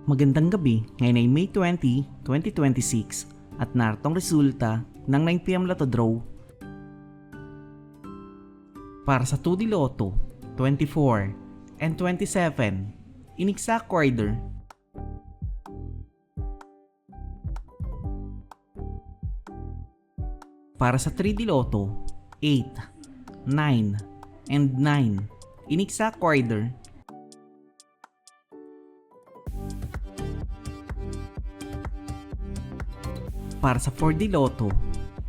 Magandang gabi, ngayon ay May 20, 2026 at naritong resulta ng 9pm Lotto Draw. Para sa 2D Lotto, 24 and 27, in exact order. Para sa 3D Lotto, 8, 9, and 9, in exact order. Para sa 4D Lotto,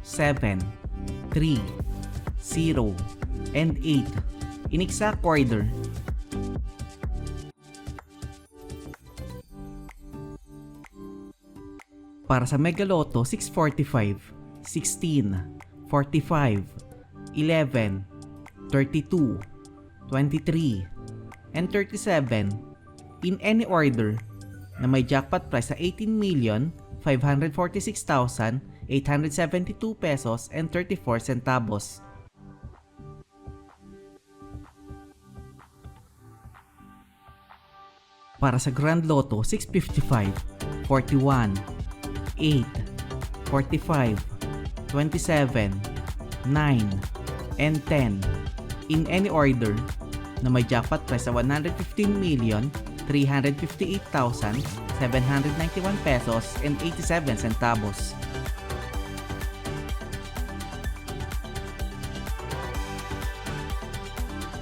7, 3, 0, and 8, in exact order. Para sa Mega Lotto 645, 16, 45, 11, 32, 23, and 37, in any order, na may jackpot price sa 18,546,872 pesos and 34 centavos. Para sa Grand Lotto 655, 41, 8, 45, 27, 9, and 10, in any order, na may jackpot price sa 115,358,791 pesos and 87 centavos.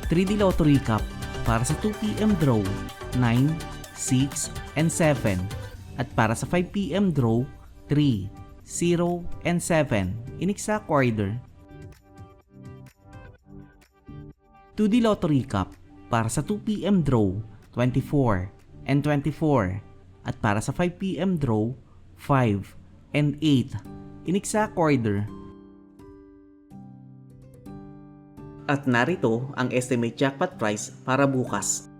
(3D Lotto Recap) para sa 2pm draw 9, 6, and 7 at para sa 5pm draw 3, 0, and 7 in exact order. 2D Lotto Recap para sa 2pm draw 24 and 24 at para sa 5pm draw 5 and 8 in exact order. At narito ang estimate jackpot price para bukas.